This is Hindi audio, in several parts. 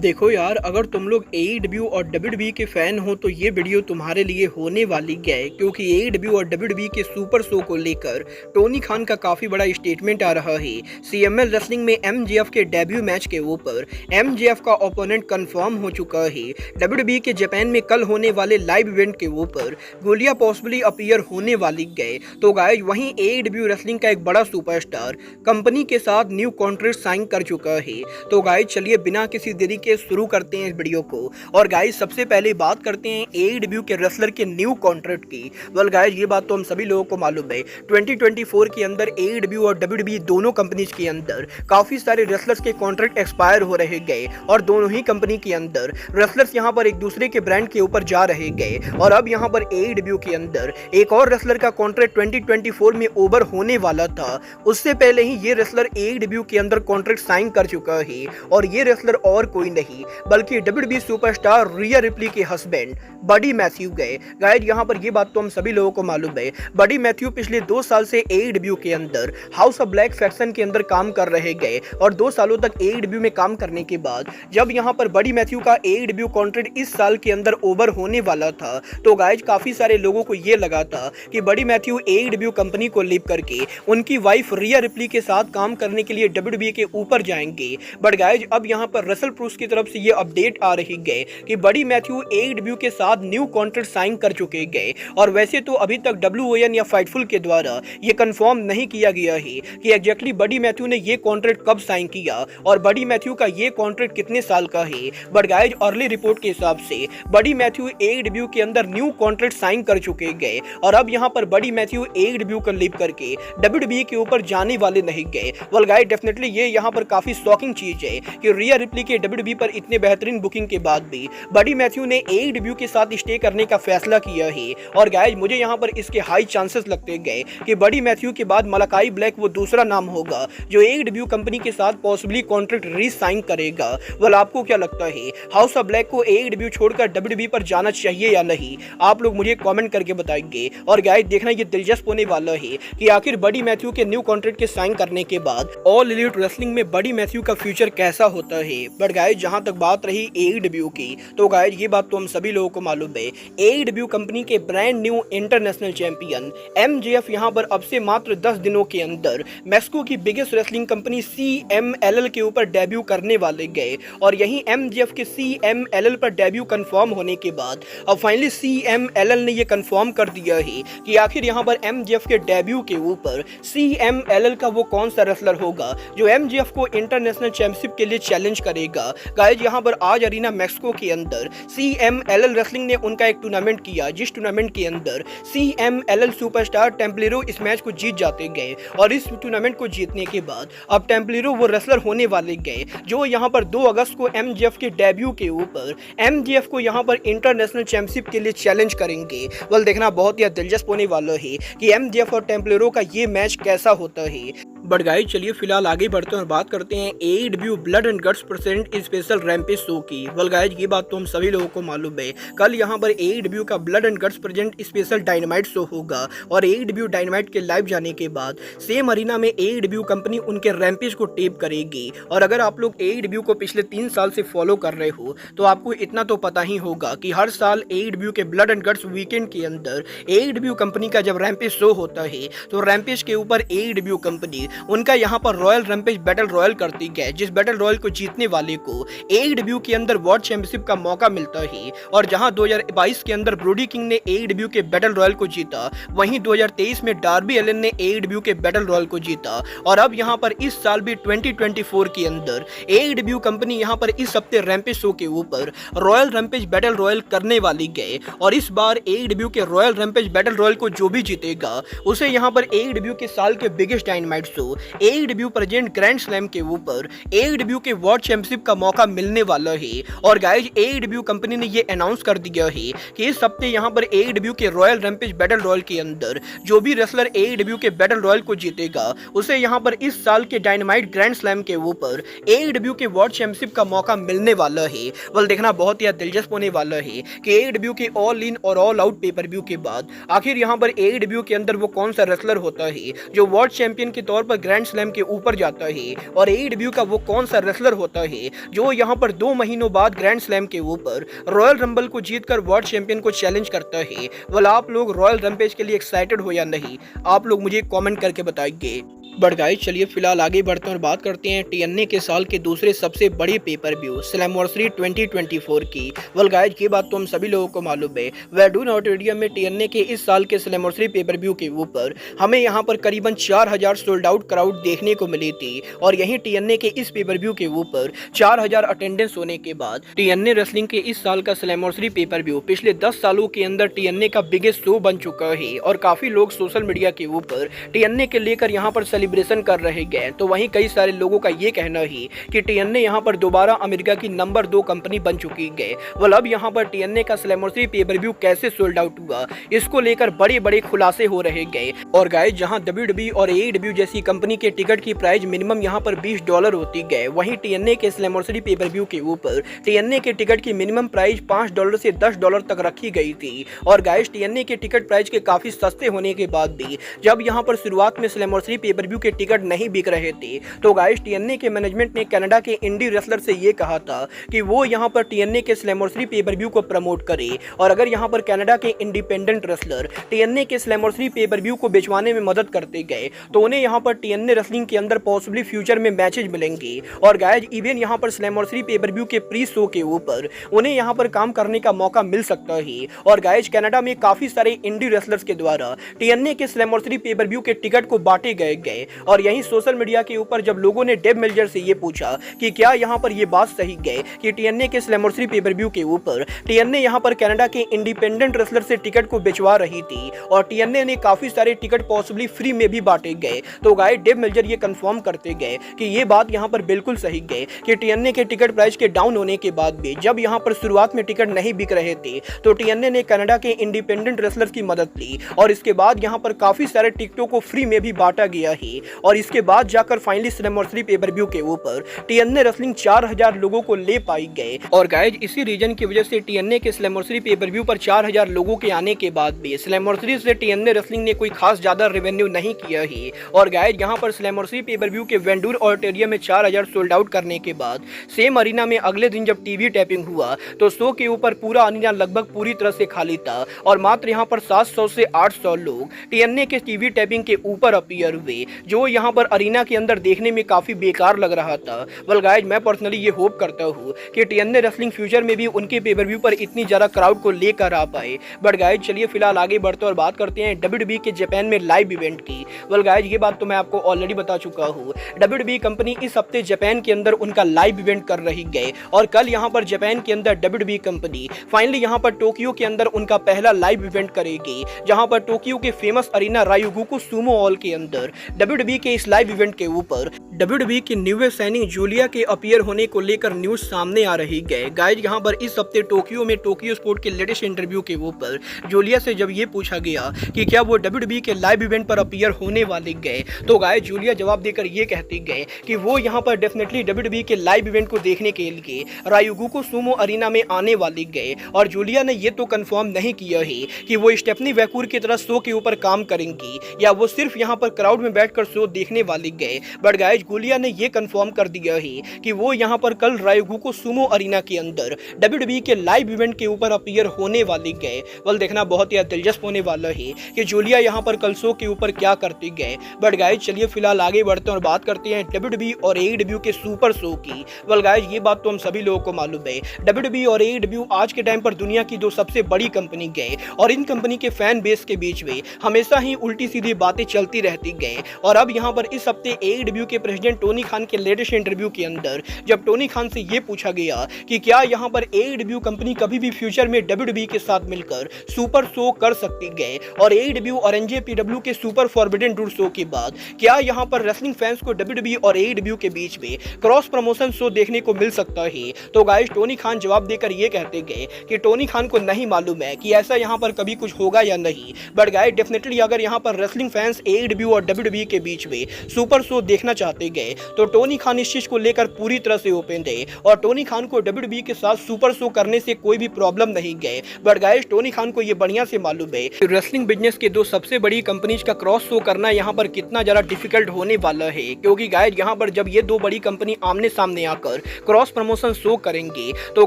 देखो यार, अगर तुम लोग AEW और WWE के फैन हो तो ये वीडियो तुम्हारे लिए होने वाली है, क्योंकि AEW और WWE के सुपर शो को लेकर टोनी खान का काफी बड़ा स्टेटमेंट आ रहा है। CML रेसलिंग में MJF के डेब्यू मैच के ऊपर MJF का ओपोनेंट कंफर्म हो चुका है। WWE के जापान में कल होने वाले लाइव इवेंट के ऊपर गोलिया पॉसिबली अपीयर होने वाली है। तो गाइस, वहीं AEW रेसलिंग का एक बड़ा सुपरस्टार कंपनी के साथ न्यू कॉन्ट्रैक्ट साइन कर चुका है। तो गाइस, चलिए बिना किसी देरी के शुरू करते हैं इस वीडियो को। और गाइस, सबसे पहले बात करते हैं AEW के रेसलर के न्यू कॉन्ट्रैक्ट की। वेल गाइस, ये बात तो हम सभी लोगों को मालूम है, 2024 के अंदर AEW और WWE दोनों कंपनीज के अंदर काफी सारे रेसलर्स के कॉन्ट्रैक्ट एक्सपायर हो रहे गए और दोनों ही कंपनी के अंदर रेसलर्स यहां पर एक दूसरे के ब्रांड के ऊपर जा रहे गए। और अब यहां पर AEW के अंदर एक और रेसलर का कॉन्ट्रैक्ट 2024 में ओवर होने वाला था। उससे पहले ही ये रेसलर AEW के अंदर कॉन्ट्रैक्ट साइन कर चुका है और ये रेसलर और कोई नहीं बल्कि WWE सुपरस्टार रिया रिप्ली के हस्बैंड बडी मैथ्यू गए। गाइस, यहाँ पर ये बात तो हम सभी लोगों को मालूम है, बडी मैथ्यू पिछले 2 साल से AEW के अंदर हाउस ऑफ ब्लैक फैक्शन के अंदर काम कर रहे गए और 2 सालों तक AEW में काम करने के बाद जब यहाँ पर बडी मैथ्यू का AEW कॉन्ट्रैक्ट इस साल के अंदर ओवर होने वाला था, तो गाइस काफी सारे लोगों को ये लगा था कि बडी मैथ्यू AEW कंपनी को लीव करके उनकी वाइफ रिया रिप्ली के साथ काम करने के लिए WWE के ऊपर जाएंगे। बट गाइस, अब यहाँ पर रसल प्रूस की तरफ से ये अपडेट आ रही है कि बडी मैथ्यू AEW के साथ न्यू कॉन्ट्रैक्ट साइन कर चुके गए। और वैसे तो अभी तक WON या फाइटफुल के द्वारा ये कंफर्म नहीं किया गया है कि एग्जैक्टली बडी मैथ्यू ने ये कॉन्ट्रैक्ट कब साइन किया और बडी मैथ्यू का ये कॉन्ट्रैक्ट कितने साल का है। बट गाइस, अर्ली रिपोर्ट के हिसाब से बडी मैथ्यू AEW के अंदर न्यू कॉन्ट्रैक्ट साइन कर चुके गए और अब यहाँ पर बडी मैथ्यू AEW को लीव करके WWE के ऊपर जाने वाले नहीं गए। वेल गाइस, डेफिनेटली ये यहाँ पर काफी शॉकिंग चीज है कि रिया रिप्ली के WWE पर इतने बेहतरीन बुकिंग के बाद भी बडी मैथ्यू ने AEW के साथ स्टे करने का फैसला किया है। और गाइस, मुझे यहाँ पर इसके हाई चांसेस लगते गए कि बडी मैथ्यू के बाद मलाकाई ब्लैक वो दूसरा नाम होगा जो AEW कंपनी के साथ पॉसिबली कॉन्ट्रैक्ट री-साइन करेगा। वेल, आपको क्या लगता है, हाउस ऑफ ब्लैक को AEW छोड़कर WWE पर जाना चाहिए या नहीं? आप लोग मुझे कमेंट करके बताएंगे। और गाइस, देखना ये दिलचस्प होने वाला है कि आखिर बडी मैथ्यू के न्यू कॉन्ट्रैक्ट के साइन करने के बाद ऑल एलीट रेसलिंग में बडी मैथ्यू का फ्यूचर कैसा होता है। बट गाइस, जहां तक बात रही AEW की, तो गाइस ये बात तो हम सभी लोगों को मालूम है, AEW कंपनी के brand new international champion MJF यहां पर अब से मात्र 10 दिनों के अंदर मैक्सिको की बिगेस्ट रेसलिंग कंपनी CMLL के ऊपर डेब्यू करने वाले गए। और यहीं MJF के CMLL पर डेब्यू कंफर्म होने के बाद अब फाइनली CMLL ने यह कंफर्म कर दिया है कि आखिर यहां पर MJF के डेब्यू के ऊपर CMLL का वो कौन सा रेसलर होगा जो MJF को इंटरनेशनल चैंपियनशिप के लिए चैलेंज करेगा। गाइस, यहां पर आज अरीना मैक्सिको के अंदर CMLL रेसलिंग ने उनका एक टूर्नामेंट किया, जिस टूर्नामेंट के अंदर CMLL सुपरस्टार टेम्पलेरो इस मैच को जीत जाते गए। और इस टूर्नामेंट को जीतने के बाद अब टेम्पलेरो वो रेसलर होने वाले गए जो यहां पर 2 अगस्त को MJF के डेब्यू के ऊपर MJF को यहां पर इंटरनेशनल चैंपियनशिप के लिए चैलेंज करेंगे। वेल, देखना बहुत ही दिलचस्प होने वाला है कि MJF और टेम्पलेरो का ये मैच कैसा होता है। बट गाइस, चलिए फिलहाल आगे बढ़ते हैं और बात करते हैं AEW blood and guts present special rampage show की। वेल गाइस, ये बात तो हम सभी लोगों को मालूम है, कल यहाँ पर AEW का blood and guts present special dynamite show होगा। और AEW डायनामाइट के लाइव जाने के बाद सेम अरीना में AEW कंपनी उनके रैम्पेज को टेप करेगी। और अगर आप लोग AEW को पिछले 3 साल से फॉलो कर रहे हो तो आपको इतना तो पता ही होगा कि हर साल AEW के ब्लड एंड गट्स वीकेंड के अंदर AEW कंपनी का जब रैम्पेज शो होता है तो रैम्पेज के ऊपर AEW कंपनी उनका यहाँ पर रॉयल रैम्पेज बैटल रॉयल करती है, जिस बैटल रॉयल को जीतने वाले को AEW के अंदर वर्ल्ड चैंपियनशिप का मौका मिलता है। और जहां 2022 के अंदर ब्रोडी किंग ने AEW के बैटल रॉयल को जीता, वहीं 2023 में डार्बी एलन ने AEW के बैटल रॉयल को जीता। और अब यहाँ पर इस साल भी 2024 के अंदर AEW कंपनी यहाँ पर इस हफ्ते रैम्पेज शो के ऊपर रॉयल रैम्पेज बैटल रॉयल करने वाली गए। और इस बार AEW के रॉयल रैम्पेज बैटल रॉयल को जो भी जीतेगा उसे यहाँ पर AEW के साल के biggest dynamite show AEW present grand slam के ऊपर AEW के वर्ल्ड चैंपियनशिप का मौका मिलने वाला है। और गाइस, AEW कंपनी ने ये अनाउंस कर दिया है कि इस हफ्ते यहाँ पर AEW के रॉयल रैम्पेज बैटल रॉयल के अंदर जो भी रेसलर AEW के बैटल रॉयल को जीतेगा उसे यहाँ पर इस साल के डायनामाइट ग्रैंड स्लैम के ऊपर AEW के वर्ल्ड चैंपियनशिप का मौका मिलने वाला है। वेल, देखना बहुत ही दिलचस्प होने वाला है कि AEW के ऑल इन और ऑल आउट पेपर व्यू के बाद आखिर यहाँ पर AEW के अंदर वो कौन सा रेसलर होता है जो वर्ल्ड चैंपियन के तौर पर ग्रैंड स्लैम के ऊपर जाता है और एईडब्ल्यू का वो कौन सा रेसलर होता है जो यहाँ पर 2 महीनों बाद ग्रैंड स्लैम के ऊपर रॉयल रंबल को जीतकर वर्ल्ड चैंपियन को चैलेंज करता है। वाला आप लोग रॉयल रैम्पेज के लिए एक्साइटेड हो या नहीं, आप लोग मुझे कमेंट करके बताइए। बट गाइस चलिए फिलहाल आगे बढ़ते हैं और बात करते हैं टीएनए के साल के दूसरे सबसे बड़े पेपर व्यू स्लैमवर्सरी 2024 की। वेल गाइस ये बात तो हम सभी लोगों को मालूम है। वेडून ऑडिटोरियम में टीएनए के इस साल के स्लैमवर्सरी पेपर व्यू के ऊपर हमें यहाँ पर करीबन 4000 सोल्ड आउट क्राउड देखने को मिली थी और यही टीएनए के इस पेपर व्यू के ऊपर 4000 अटेंडेंस होने के बाद टीएनए रेसलिंग के इस साल का स्लैमवर्सरी पेपर व्यू पिछले 10 सालों के अंदर टीएनए का बिगेस्ट शो बन चुका है और काफी लोग सोशल मीडिया के ऊपर टीएनए के लेकर यहाँ पर सेलिब्रेशन कर रहे गए। तो वहीं कई सारे लोगों का ये कहना है कि टीएनए यहाँ पर दोबारा अमेरिका की नंबर 2 कंपनी बन चुकी है। वेल अब यहाँ पर टीएनए का स्लैमवर्सरी पेपर व्यू कैसे सोल्ड आउट हुआ इसको लेकर बड़े बड़े खुलासे हो रहे गए। और गाइस जहाँ डब्ल्यूडब्ल्यूई और एईडब्ल्यू जैसी कंपनी के टिकट की प्राइस मिनिमम यहाँ पर $20 होती गए, वहीं टीएनए के स्लैमवर्सरी पेपर व्यू के ऊपर टीएनए के टिकट की मिनिमम प्राइस $5 से $10 तक रखी गई थी। और गाइस टीएनए के टिकट प्राइस के काफी सस्ते होने के बाद भी जब यहाँ पर शुरुआत में स्लैमवर्सरी पेपर व्यू के टिकट नहीं बिक रहे थे तो गाइस टीएनए के मैनेजमेंट ने कनाडा के इंडी रेसलर से ये कहा था कि वो यहाँ पर टीएनए के स्लैमवर्सरी पेपर व्यू को प्रमोट करे और अगर यहाँ पर कनाडा के इंडिपेंडेंट रेसलर टीएनए के स्लैमवर्सरी पेपर व्यू को बेचवाने में मदद करते गए तो उन्हें यहाँ पर टीएनए रेसलिंग के अंदर पॉसिबली फ्यूचर में मैचेज मिलेंगे। और गाइस इवन यहाँ पर स्लैमवर्सरी पेपर व्यू के प्री शो के ऊपर उन्हें यहाँ पर काम करने का मौका मिल सकता है। और गाइस कनाडा में काफी सारे इंडी रेसलर्स के द्वारा टीएनए के स्लैमवर्सरी पेपर व्यू के टिकट को बांटे गए और यही सोशल मीडिया के ऊपर जब लोगों ने डेव मेल्जर से ये पूछा कि क्या यहाँ पर ये बात सही है कि टीएनए के स्लैमवर्सरी पेपर व्यू के ऊपर टीएनए यहाँ पर कनाडा के इंडिपेंडेंट रेसलर से टिकट को बेचवा रही थी और टीएनए ने काफी सारे टिकट पॉसिबली फ्री में भी बांटे गए। तो गाइस डेव मेल्जर ये कंफर्म करते गए कि ये बात यहाँ पर बिल्कुल सही है कि टीएनए के टिकट प्राइस के डाउन होने के बाद भी जब यहाँ पर शुरुआत में टिकट नहीं बिक रहे थे तो टीएनए ने कनाडा के इंडिपेंडेंट रेसलर्स की मदद ली और इसके बाद यहाँ पर काफी सारे टिकटों को फ्री में भी बांटा गया है। और इसके बाद जाकर फाइनली स्लैमवर्सरी पेपर व्यू के ऊपर टीएनए रेसलिंग 4000 लोगों को ले पाई गए। और गाइस इसी रीजन की वजह से टीएनए के स्लैमवर्सरी पेपर व्यू पर 4000 लोगों के आने के बाद भी स्लैमवर्सरी से टीएनए रेसलिंग ने कोई खास ज्यादा रेवेन्यू नहीं किया है। और गाइस यहाँ पर स्लैमवर्सरी पेपर व्यू के वेंडूर ऑडिटोरियम में 4000 सोल्ड आउट करने के बाद सेम अरीना में अगले दिन जब टीवी टैपिंग हुआ तो शो के ऊपर पूरा अरीना लगभग पूरी तरह से खाली था और मात्र यहाँ पर 700 से 800 लोग टीएनए के टीवी टैपिंग के ऊपर अपीयर हुए जो यहाँ पर अरीना के अंदर देखने में काफी बेकार लग रहा था। वेल गाइस मैं पर्सनली ये होप करता हूँ कि टीएनए रेसलिंग फ्यूचर में भी उनके पेपर व्यू पर इतनी ज्यादा क्राउड को लेकर आ पाए। बट गाइस चलिए फिलहाल आगे बढ़ते और बात करते हैं डब्ल्यूडब्ल्यूई के जापान में लाइव इवेंट की। वेल गाइस ये बात तो मैं आपको ऑलरेडी बता चुका हूँ, डब्ल्यूडब्ल्यूई कंपनी इस हफ्ते जापान के अंदर उनका लाइव इवेंट कर रही है और कल यहाँ पर जापान के अंदर डब्ल्यूडब्ल्यूई कंपनी फाइनली यहाँ पर टोक्यो के अंदर उनका पहला लाइव इवेंट करेगी जहाँ पर टोक्यो के फेमस अरीना रायुगुकु सुमो हॉल के अंदर डब्ल्यूडब्ल्यूई के इस लाइव इवेंट के ऊपर डब्ल्यूडब्ल्यूई की न्यूएस्ट साइनिंग जूलिया के अपीयर होने को लेकर न्यूज सामने आ रही है। गाइस यहाँ पर इस हफ्ते टोक्यो में टोक्यो स्पोर्ट के लेटेस्ट इंटरव्यू के ऊपर जूलिया से जब ये पूछा गया कि क्या वो डब्ल्यूडब्ल्यूई के लाइव इवेंट पर अपीयर होने वाले गए तो गाइस जूलिया जवाब देकर ये कहती गए कि वो यहाँ पर डेफिनेटली डब्ल्यूडब्ल्यूई के लाइव इवेंट को देखने के लिए रायुगुकु सुमो अरीना में आने वाले गए। और जूलिया ने ये तो कंफर्म नहीं किया है कि वो स्टेफनी वैकूर की तरह शो के ऊपर काम करेंगी या वो सिर्फ यहाँ पर क्राउड में बैठकर शो देखने वाले गए। बट गाइस जूलिया ने ये कंफर्म कर दिया है कि वो यहाँ पर कल रायुगुकु सुमो अरीना के अंदर डब्ल्यूडब्ल्यूई के लाइव इवेंट के ऊपर अपीयर होने वाले गए। वेल देखना बहुत ही दिलचस्प होने वाला है कि जूलिया यहाँ पर कल शो के ऊपर क्या करते गए। बट गाइस चलिए फिलहाल आगे बढ़ते हैं और बात करते हैं डब्ल्यूडब्ल्यूई और एईडब्ल्यू के सुपर शो की। वेल गाइस ये बात तो हम सभी लोगों को मालूम है, डब्ल्यूडब्ल्यूई और एईडब्ल्यू आज के टाइम पर दुनिया की 2 सबसे बड़ी कंपनी गए और इन कंपनी के फैन बेस के बीच में हमेशा ही उल्टी सीधी बातें चलती रहती गए। और अब यहाँ पर इस हफ्ते एईडब्ल्यू के प्रेसिडेंट टोनी खान के लेटेस्ट इंटरव्यू के अंदर जब टोनी खान से ये पूछा गया कि क्या यहाँ पर एईडब्ल्यू कंपनी कभी भी फ्यूचर में डब्ल्यूडब्ल्यूई के साथ मिलकर सुपर शो कर सकती गए और एईडब्ल्यू और एनजेपीडब्ल्यू के सुपर फॉरबिडन डोर शो के बाद क्या यहाँ पर रेसलिंग फैंस को डब्ल्यूडब्ल्यूई और एईडब्ल्यू के बीच में क्रॉस प्रमोशन शो देखने को मिल सकता है। तो गाइस टोनी खान जवाब देकर ये कहते गए कि टोनी खान को नहीं मालूम है कि ऐसा यहाँ पर कभी कुछ होगा या नहीं। बट गाइस डेफिनेटली अगर यहाँ पर रेसलिंग फैंस एईडब्ल्यू और डब्ल्यूडब्ल्यूई के बीच में सुपर शो देखना चाहते गए तो टोनी खान इस चीज को लेकर पूरी तरह से ओपन थे और टोनी खान को WWE के साथ सुपर शो करने से कोई भी प्रॉब्लम नहीं गए। बट गाइस टोनी खान को ये बढ़िया से मालूम है कि रेसलिंग बिजनेस के दो सबसे बड़ी कंपनीज का क्रॉस शो करना यहाँ पर कितना ज्यादा डिफिकल्ट होने वाला है, क्योंकि गाइस यहाँ पर जब ये दो बड़ी कंपनी आमने सामने आकर क्रॉस प्रमोशन शो करेंगे तो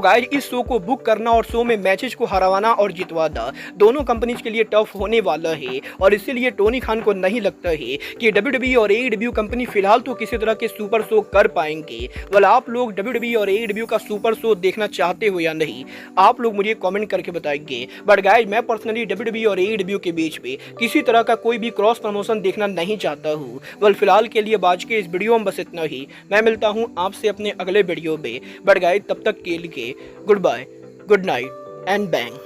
गाइस इस शो को बुक करना और शो में मैचेस को हरावाना और जितवाना दोनों कंपनीज के लिए टफ होने वाला है। और इसीलिए टोनी खान को नहीं लगता है कि WWE और AEW कंपनी फिलहाल तो किसी तरह के सुपर शो कर पाएंगे। वेल आप लोग WWE और AEW का सुपर शो देखना चाहते हो या नहीं, आप लोग मुझे कमेंट करके बताएंगे। बट गाइस मैं पर्सनली WWE और AEW के बीच में किसी तरह का कोई भी क्रॉस प्रमोशन देखना नहीं चाहता हूँ। वेल फिलहाल के लिए आज के इस वीडियो में बस इतना ही। मैं मिलता हूँ आपसे अपने अगले वीडियो में। बट गाइस तब तक के लिए good bye, good night and bang.